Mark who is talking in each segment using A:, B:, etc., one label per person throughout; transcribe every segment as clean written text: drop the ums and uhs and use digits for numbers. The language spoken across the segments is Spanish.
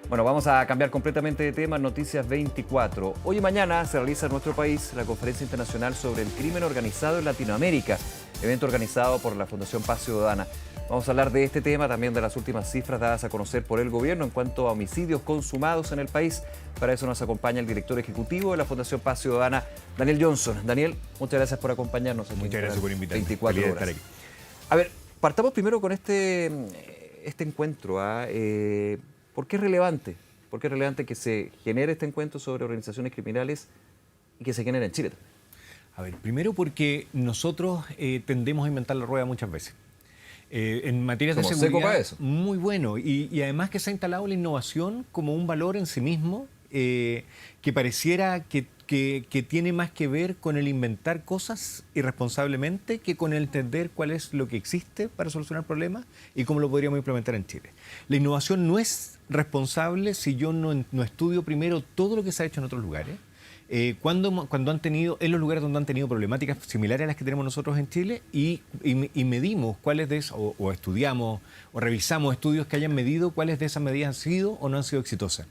A: Bueno, vamos a cambiar completamente de tema. Noticias 24. Hoy y mañana se realiza en nuestro país la Conferencia Internacional sobre el Crimen Organizado en Latinoamérica, evento organizado por la Fundación Paz Ciudadana. Vamos a hablar de este tema, también de las últimas cifras dadas a conocer por el gobierno en cuanto a homicidios consumados en el país. Para eso nos acompaña el director ejecutivo de la Fundación Paz Ciudadana, Daniel Johnson. Daniel, muchas gracias por acompañarnos.
B: Muchas gracias por invitarme.
A: 24 horas. A ver, partamos primero con este encuentro. ¿Por qué es relevante? ¿Por qué es relevante que se genere este encuentro sobre organizaciones criminales y que se genere en Chile también?
B: A ver, primero porque nosotros tendemos a inventar la rueda muchas veces. En materias de seguridad, muy bueno. Y además que se ha instalado la innovación como un valor en sí mismo que pareciera que tiene más que ver con el inventar cosas irresponsablemente que con el entender cuál es lo que existe para solucionar problemas y cómo lo podríamos implementar en Chile. La innovación no es responsable si yo no estudio primero todo lo que se ha hecho en otros lugares. Cuando han tenido, en los lugares donde han tenido problemáticas similares a las que tenemos nosotros en Chile y medimos cuáles de esas, o estudiamos o revisamos estudios que hayan medido cuáles de esas medidas han sido o no han sido exitosas.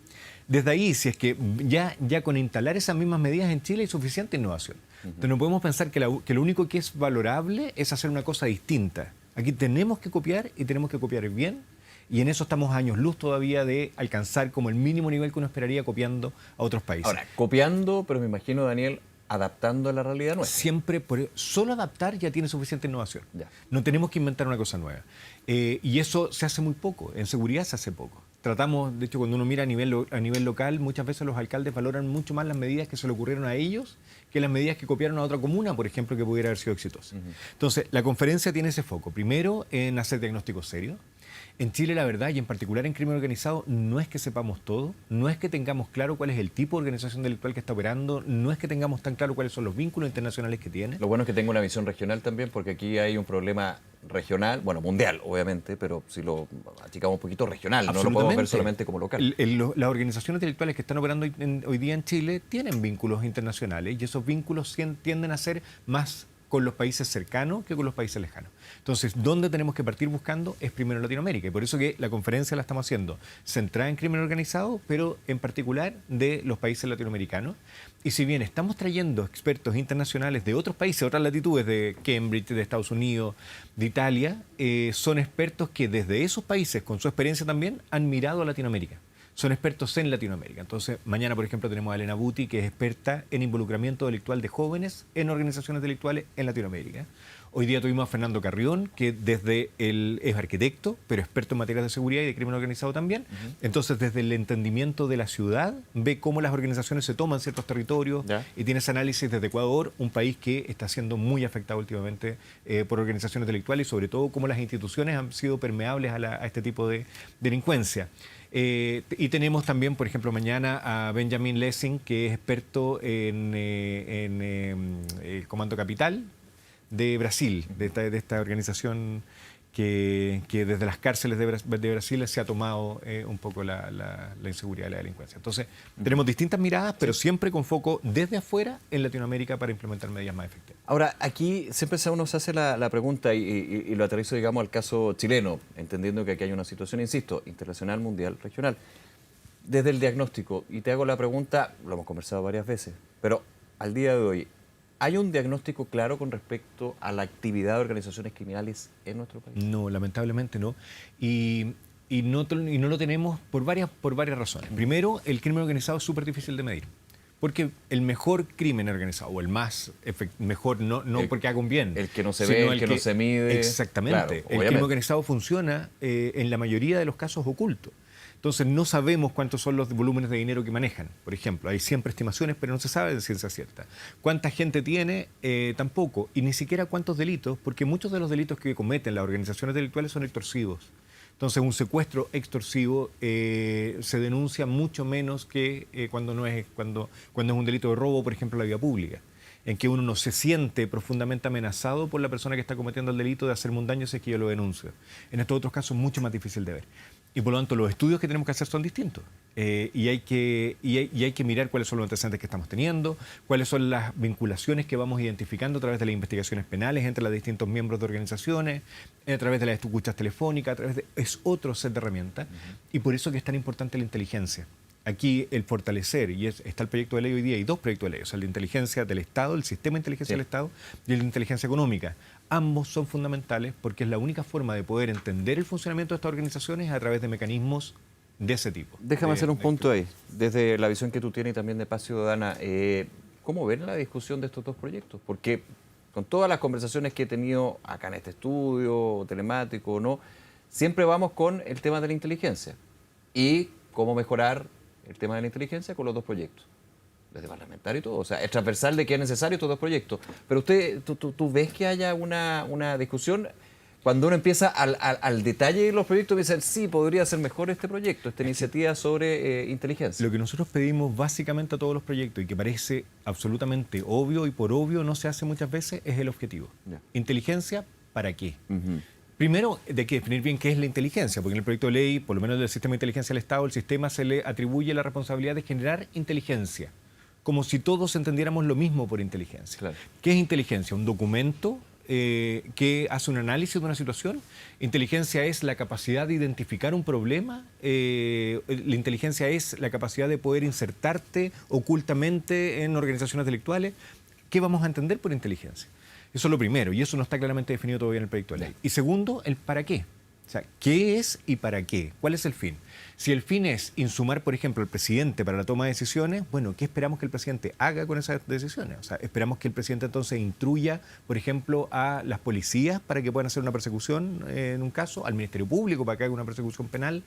B: Desde ahí, si es que ya con instalar esas mismas medidas en Chile hay suficiente innovación. Entonces no podemos pensar que lo único que es valorable es hacer una cosa distinta. Aquí tenemos que copiar y tenemos que copiar bien. Y en eso estamos a años luz todavía de alcanzar como el mínimo nivel que uno esperaría copiando a otros países.
A: Ahora, copiando, pero me imagino, Daniel, adaptando a la realidad nuestra.
B: Siempre, solo adaptar ya tiene suficiente innovación.
A: Ya.
B: No tenemos que inventar una cosa nueva. Y eso se hace muy poco, en seguridad se hace poco. Tratamos, de hecho, cuando uno mira a nivel local, muchas veces los alcaldes valoran mucho más las medidas que se le ocurrieron a ellos que las medidas que copiaron a otra comuna, por ejemplo, que pudiera haber sido exitosa. Entonces, la conferencia tiene ese foco. Primero, en hacer diagnósticos serios. En Chile, la verdad, y en particular en crimen organizado, no es que sepamos todo, no es que tengamos claro cuál es el tipo de organización delictual que está operando, no es que tengamos tan claro cuáles son los vínculos internacionales que tiene.
A: Lo bueno es que tenga una visión regional también, porque aquí hay un problema regional, bueno, mundial, obviamente, pero si lo achicamos un poquito regional, no lo podemos ver solamente como local.
B: Las organizaciones delictuales que están operando hoy día en Chile tienen vínculos internacionales y esos vínculos tienden a ser más con los países cercanos que con los países lejanos. Entonces, ¿dónde tenemos que partir buscando? Es primero Latinoamérica. Y por eso que la conferencia la estamos haciendo centrada en crimen organizado, pero en particular de los países latinoamericanos. Y si bien estamos trayendo expertos internacionales de otros países, otras latitudes, de Cambridge, de Estados Unidos, de Italia, son expertos que desde esos países, con su experiencia también, han mirado a Latinoamérica. Son expertos en Latinoamérica. Entonces, mañana, por ejemplo, tenemos a Elena Buti, que es experta en involucramiento delictual de jóvenes en organizaciones delictuales en Latinoamérica. Hoy día tuvimos a Fernando Carrión, que es arquitecto, pero experto en materias de seguridad y de crimen organizado también. Entonces, desde el entendimiento de la ciudad, ve cómo las organizaciones se toman ciertos territorios y tiene ese análisis desde Ecuador, un país que está siendo muy afectado últimamente por organizaciones delictuales y sobre todo cómo las instituciones han sido permeables a este tipo de delincuencia. Y tenemos también, por ejemplo, mañana a Benjamin Lessing, que es experto en el Comando Capital de Brasil, de esta organización que desde las cárceles de Brasil se ha tomado un poco la inseguridad y la delincuencia. Entonces, tenemos distintas miradas, pero siempre con foco desde afuera en Latinoamérica para implementar medidas más efectivas.
A: Ahora, aquí siempre uno se hace la pregunta y lo aterrizo, digamos, al caso chileno, entendiendo que aquí hay una situación, insisto, internacional, mundial, regional. Desde el diagnóstico, y te hago la pregunta, lo hemos conversado varias veces, pero al día de hoy, ¿hay un diagnóstico claro con respecto a la actividad de organizaciones criminales en nuestro país?
B: No, lamentablemente no. Y no lo tenemos por varias razones. Primero, el crimen organizado es súper difícil de medir. Porque el mejor crimen organizado, o el más mejor, no porque haga un bien.
A: El que no se ve, el que no se mide.
B: Exactamente. Claro, el crimen organizado funciona en la mayoría de los casos oculto. Entonces no sabemos cuántos son los volúmenes de dinero que manejan. Por ejemplo, hay siempre estimaciones, pero no se sabe de ciencia cierta. ¿Cuánta gente tiene? Tampoco. Y ni siquiera cuántos delitos, porque muchos de los delitos que cometen las organizaciones delictuales son extorsivos. Entonces un secuestro extorsivo se denuncia mucho menos que cuando es un delito de robo, por ejemplo, en la vía pública, en que uno no se siente profundamente amenazado por la persona que está cometiendo el delito de hacerme un daño si es que yo lo denuncio. En estos otros casos es mucho más difícil de ver. Y por lo tanto, los estudios que tenemos que hacer son distintos. Y hay que mirar cuáles son los antecedentes que estamos teniendo, cuáles son las vinculaciones que vamos identificando a través de las investigaciones penales entre los distintos miembros de organizaciones, a través de las escuchas telefónicas, es otro set de herramientas. Y por eso que es tan importante la inteligencia. Aquí el fortalecer, está el proyecto de ley hoy día, hay dos proyectos de ley, o sea, el de inteligencia del Estado, el sistema de inteligencia del Estado y el de inteligencia económica. Ambos son fundamentales porque es la única forma de poder entender el funcionamiento de estas organizaciones a través de mecanismos de ese tipo.
A: Déjame hacer un punto ahí, desde la visión que tú tienes y también de Paz Ciudadana. ¿Cómo ven la discusión de estos dos proyectos? Porque con todas las conversaciones que he tenido acá en este estudio, telemático o no, siempre vamos con el tema de la inteligencia y cómo mejorar el tema de la inteligencia con los dos proyectos, desde parlamentario y todo, o sea, es transversal de que es necesario estos dos proyectos. Pero tú ves que haya una discusión cuando uno empieza al detalle de los proyectos, dicen, sí, podría ser mejor este proyecto, esta iniciativa sobre inteligencia.
B: Lo que nosotros pedimos básicamente a todos los proyectos y que parece absolutamente obvio y por obvio no se hace muchas veces es el objetivo. Inteligencia, ¿para qué? Primero, hay que definir bien qué es la inteligencia, porque en el proyecto de ley, por lo menos del sistema de inteligencia del Estado, el sistema se le atribuye la responsabilidad de generar inteligencia, como si todos entendiéramos lo mismo por inteligencia. Claro. ¿Qué es inteligencia? Un documento que hace un análisis de una situación. Inteligencia es la capacidad de identificar un problema. La inteligencia es la capacidad de poder insertarte ocultamente en organizaciones intelectuales. ¿Qué vamos a entender por inteligencia? Eso es lo primero, y eso no está claramente definido todavía en el proyecto de ley. Y segundo, el para qué. O sea, ¿qué es y para qué? ¿Cuál es el fin? Si el fin es insumar, por ejemplo, al presidente para la toma de decisiones, bueno, ¿qué esperamos que el presidente haga con esas decisiones? O sea, esperamos que el presidente entonces instruya, por ejemplo, a las policías para que puedan hacer una persecución en un caso, al Ministerio Público para que haga una persecución penal,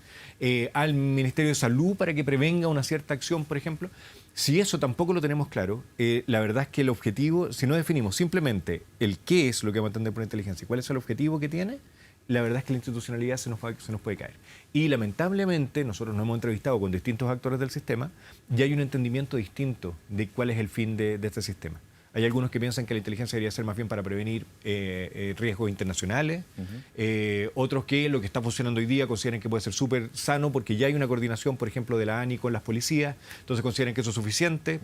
B: al Ministerio de Salud para que prevenga una cierta acción, por ejemplo. Si eso tampoco lo tenemos claro, la verdad es que el objetivo, si no definimos simplemente el qué es lo que vamos a entender por inteligencia y cuál es el objetivo que tiene, la verdad es que la institucionalidad se nos puede caer. Y lamentablemente nosotros nos hemos entrevistado con distintos actores del sistema y hay un entendimiento distinto de cuál es el fin de este sistema. Hay algunos que piensan que la inteligencia debería ser más bien para prevenir riesgos internacionales, otros que lo que está funcionando hoy día consideran que puede ser súper sano porque ya hay una coordinación, por ejemplo, de la ANI con las policías, entonces consideran que eso es suficiente,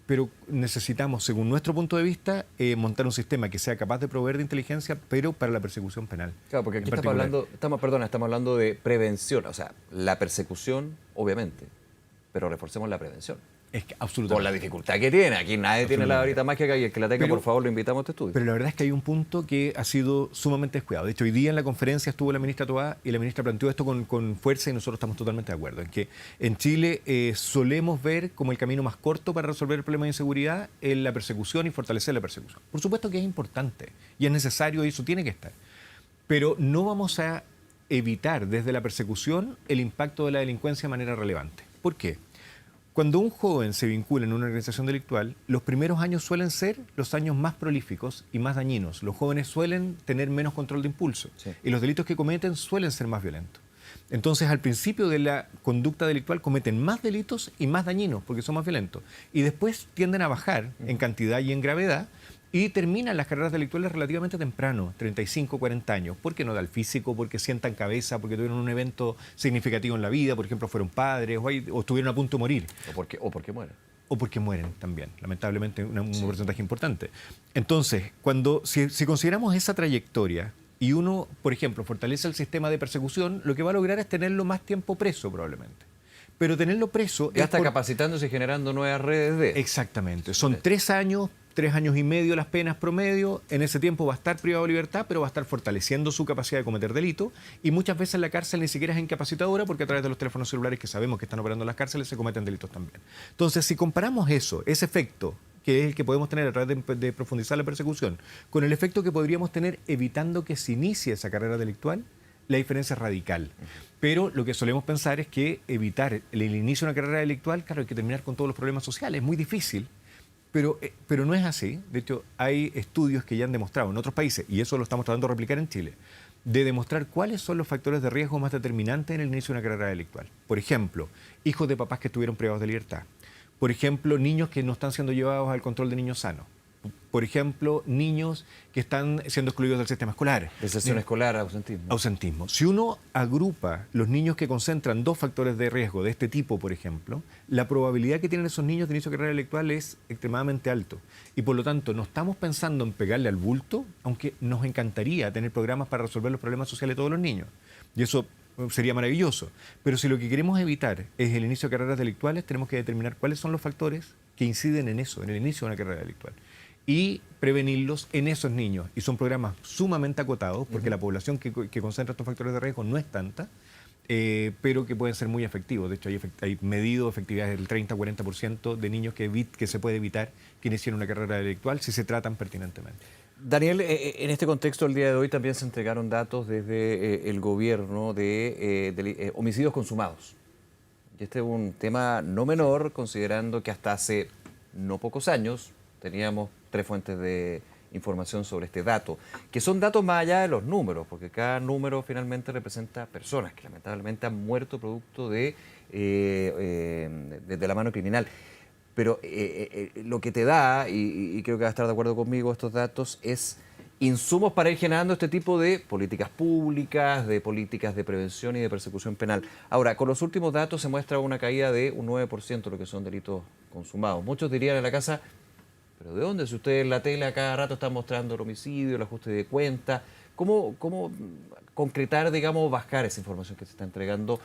B: pero necesitamos, según nuestro punto de vista, montar un sistema que sea capaz de proveer de inteligencia, pero para la persecución penal.
A: Claro, porque aquí estamos hablando de prevención, o sea, la persecución, obviamente, pero reforcemos la prevención.
B: Es que absolutamente.
A: Por la dificultad que tiene. Aquí nadie tiene la varita mágica y el que la tenga, por favor, lo invitamos a este estudio.
B: Pero la verdad es que hay un punto que ha sido sumamente descuidado. De hecho, hoy día en la conferencia estuvo la ministra Toá y la ministra planteó esto con fuerza y nosotros estamos totalmente de acuerdo. En que en Chile solemos ver como el camino más corto para resolver el problema de inseguridad en la persecución y fortalecer la persecución. Por supuesto que es importante y es necesario y eso tiene que estar. Pero no vamos a evitar desde la persecución el impacto de la delincuencia de manera relevante. ¿Por qué? Cuando un joven se vincula en una organización delictual, los primeros años suelen ser los años más prolíficos y más dañinos. Los jóvenes suelen tener menos control de impulso y los delitos que cometen suelen ser más violentos. Entonces, al principio de la conducta delictual cometen más delitos y más dañinos porque son más violentos. Y después tienden a bajar en cantidad y en gravedad y terminan las carreras delictuales relativamente temprano, 35, 40 años. Porque no da el físico, porque sientan cabeza, porque tuvieron un evento significativo en la vida, por ejemplo, fueron padres o estuvieron a punto de morir.
A: O porque mueren.
B: O porque mueren también, lamentablemente un porcentaje importante. Entonces, si consideramos esa trayectoria y uno, por ejemplo, fortalece el sistema de persecución, lo que va a lograr es tenerlo más tiempo preso probablemente. Pero tenerlo preso...
A: Ya está capacitándose y generando nuevas redes de...
B: Exactamente. Son 3 años y medio las penas promedio. En ese tiempo va a estar privado de libertad, pero va a estar fortaleciendo su capacidad de cometer delito. Y muchas veces la cárcel ni siquiera es incapacitadora porque a través de los teléfonos celulares que sabemos que están operando en las cárceles se cometen delitos también. Entonces, si comparamos ese efecto, que es el que podemos tener a través de profundizar la persecución, con el efecto que podríamos tener evitando que se inicie esa carrera delictual, la diferencia es radical. Pero lo que solemos pensar es que evitar el inicio de una carrera delictual, claro, hay que terminar con todos los problemas sociales. Es muy difícil, pero no es así. De hecho, hay estudios que ya han demostrado en otros países, y eso lo estamos tratando de replicar en Chile, de demostrar cuáles son los factores de riesgo más determinantes en el inicio de una carrera delictual. Por ejemplo, hijos de papás que estuvieron privados de libertad. Por ejemplo, niños que no están siendo llevados al control de niños sanos. Por ejemplo, niños que están siendo excluidos del sistema escolar.
A: Deserción escolar, ausentismo.
B: Ausentismo. Si uno agrupa los niños que concentran 2 factores de riesgo de este tipo, por ejemplo, la probabilidad que tienen esos niños de inicio de carrera electoral es extremadamente alto. Y por lo tanto, no estamos pensando en pegarle al bulto, aunque nos encantaría tener programas para resolver los problemas sociales de todos los niños. Y eso sería maravilloso. Pero si lo que queremos evitar es el inicio de carreras electorales, tenemos que determinar cuáles son los factores que inciden en eso, en el inicio de una carrera electoral, y prevenirlos en esos niños. Y son programas sumamente acotados, porque la población que concentra estos factores de riesgo no es tanta, pero que pueden ser muy efectivos. De hecho, hay medido efectividad del 30-40% de niños que se puede evitar que inicien una carrera electoral si se tratan pertinentemente.
A: Daniel, en este contexto, el día de hoy también se entregaron datos desde el gobierno de homicidios consumados. Y este es un tema no menor, considerando que hasta hace no pocos años teníamos 3 fuentes de información sobre este dato, que son datos más allá de los números, porque cada número finalmente representa personas que lamentablemente han muerto producto de la mano criminal. Pero lo que te da, y creo que vas a estar de acuerdo conmigo, estos datos, es insumos para ir generando este tipo de políticas públicas, de políticas de prevención y de persecución penal. Ahora, con los últimos datos se muestra una caída de un 9% de lo que son delitos consumados. Muchos dirían en la casa, ¿pero de dónde? Si ustedes en la tele a cada rato están mostrando el homicidio, el ajuste de cuentas, ¿cómo concretar, digamos, bajar esa información que se está entregando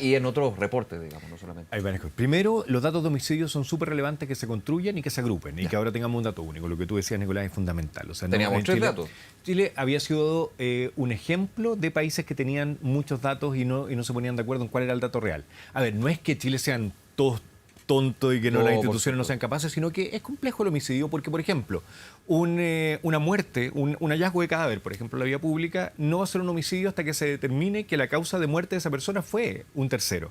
A: y en otros reportes, digamos, no solamente?
B: Hay varias cosas. Primero, los datos de homicidios son súper relevantes que se construyan y que se agrupen, y que ahora tengamos un dato único. Lo que tú decías, Nicolás, es fundamental. O sea,
A: teníamos 3 datos.
B: Chile había sido un ejemplo de países que tenían muchos datos y no se ponían de acuerdo en cuál era el dato real. A ver, no es que Chile sean todos tonto y que las instituciones no sean capaces, sino que es complejo el homicidio porque, por ejemplo, una muerte, un hallazgo de cadáver, por ejemplo, en la vía pública, no va a ser un homicidio hasta que se determine que la causa de muerte de esa persona fue un tercero.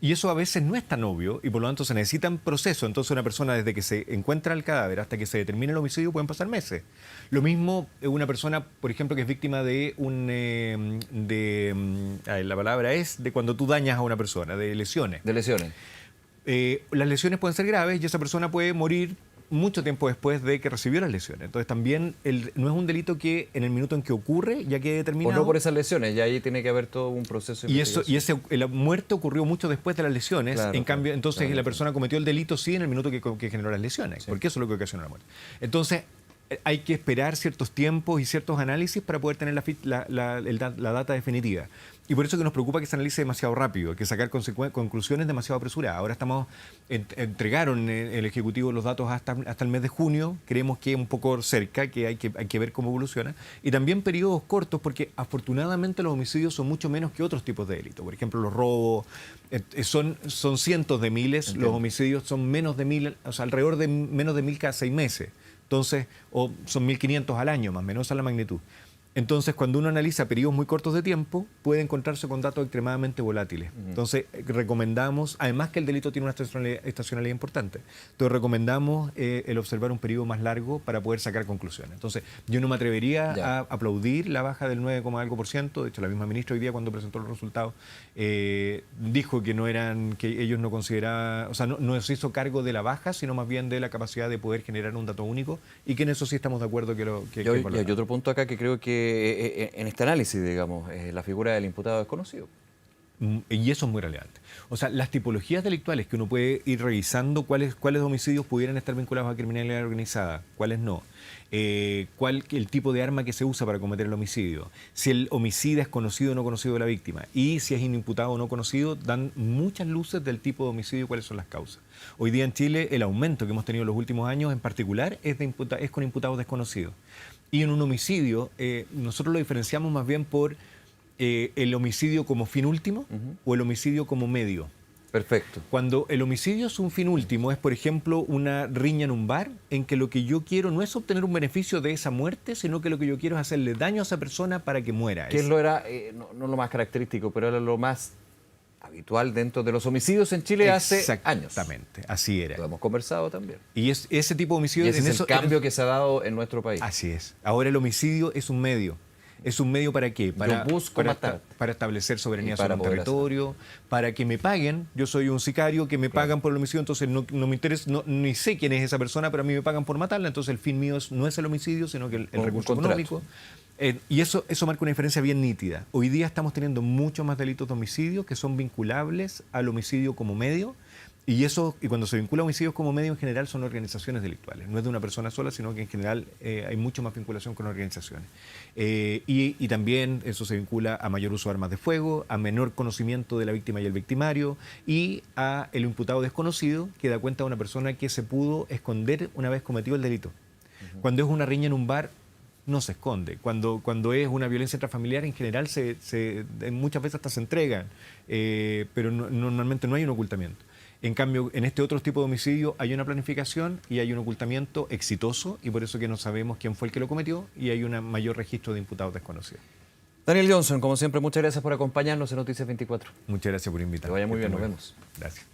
B: Y eso a veces no es tan obvio y por lo tanto se necesitan procesos. Entonces una persona desde que se encuentra el cadáver hasta que se determine el homicidio pueden pasar meses. Lo mismo una persona, por ejemplo, que es víctima de la palabra es de cuando tú dañas a una persona, de lesiones.
A: De lesiones.
B: Las lesiones pueden ser graves y esa persona puede morir mucho tiempo después de que recibió las lesiones. Entonces también no es un delito que en el minuto en que ocurre ya quede determinado.
A: O no por esas lesiones, ya ahí tiene que haber todo un proceso de investigación.
B: La muerte ocurrió mucho después de las lesiones.
A: Claro,
B: en cambio, entonces
A: claro,
B: la persona cometió el delito sí en el minuto que generó las lesiones, sí, porque eso es lo que ocasiona la muerte. Entonces hay que esperar ciertos tiempos y ciertos análisis para poder tener la data definitiva. Y por eso que nos preocupa que se analice demasiado rápido, que sacar conclusiones demasiado apresuradas. Ahora entregaron el Ejecutivo los datos hasta el mes de junio, creemos que es un poco cerca, que hay que ver cómo evoluciona. Y también periodos cortos, porque afortunadamente los homicidios son mucho menos que otros tipos de delitos. Por ejemplo, los robos son cientos de miles, entiendo, los homicidios son menos de 1000, o sea, alrededor de menos de 1000 cada 6 meses. Entonces, o son 1500 al año, más o menos, esa es la magnitud. Entonces, cuando uno analiza periodos muy cortos de tiempo, puede encontrarse con datos extremadamente volátiles. Entonces, recomendamos, además que el delito tiene una estacionalidad importante, entonces recomendamos el observar un periodo más largo para poder sacar conclusiones. Entonces, yo no me atrevería a aplaudir la baja del 9,algo%. De hecho, la misma ministra hoy día, cuando presentó los resultados, dijo que que ellos no consideraban, o sea, no se hizo cargo de la baja, sino más bien de la capacidad de poder generar un dato único, y que en eso sí estamos de acuerdo que
A: y hay otro punto acá que creo que en este análisis, digamos, la figura del imputado desconocido.
B: Y eso es muy relevante. O sea, las tipologías delictuales que uno puede ir revisando, cuáles homicidios pudieran estar vinculados a criminalidad organizada, cuáles no, el tipo de arma que se usa para cometer el homicidio, si el homicida es conocido o no conocido de la víctima, y si es inimputado o no conocido, dan muchas luces del tipo de homicidio y cuáles son las causas. Hoy día en Chile el aumento que hemos tenido en los últimos años en particular es con imputados desconocidos. Y en un homicidio nosotros lo diferenciamos más bien por el homicidio como fin último o el homicidio como medio.
A: Perfecto.
B: Cuando el homicidio es un fin último, es por ejemplo una riña en un bar en que lo que yo quiero no es obtener un beneficio de esa muerte, sino que lo que yo quiero es hacerle daño a esa persona para que muera.
A: Que lo era, no lo más característico, pero era lo más habitual dentro de los homicidios en Chile hace años.
B: Exactamente, así era.
A: Lo hemos conversado también.
B: Y ese tipo de homicidio...
A: Y ese es el cambio que se ha dado en nuestro país.
B: Así es. Ahora el homicidio es un medio. ¿Es un medio para qué?
A: busco matar.
B: Para establecer soberanía sobre
A: para
B: un
A: poder
B: territorio, para que me paguen. Yo soy un sicario que me pagan por el homicidio, entonces no me interesa, ni sé quién es esa persona, pero a mí me pagan por matarla, entonces el fin mío no es el homicidio, sino que el recurso económico. Y eso marca una diferencia bien nítida. Hoy día estamos teniendo muchos más delitos de homicidio que son vinculables al homicidio como medio. Y cuando se vincula a homicidios como medio, en general son organizaciones delictuales. No es de una persona sola, sino que en general hay mucho más vinculación con organizaciones. Y también eso se vincula a mayor uso de armas de fuego, a menor conocimiento de la víctima y el victimario, y a el imputado desconocido que da cuenta de una persona que se pudo esconder una vez cometido el delito. Cuando es una riña en un bar, no se esconde. Cuando es una violencia intrafamiliar, en general muchas veces hasta se entregan, pero normalmente no hay un ocultamiento. En cambio, en este otro tipo de homicidio hay una planificación y hay un ocultamiento exitoso, y por eso que no sabemos quién fue el que lo cometió, y hay un mayor registro de imputados desconocidos.
A: Daniel Johnson, como siempre, muchas gracias por acompañarnos en Noticias 24.
B: Muchas gracias por invitarme.
A: Que vaya muy bien, nos vemos.
B: Gracias.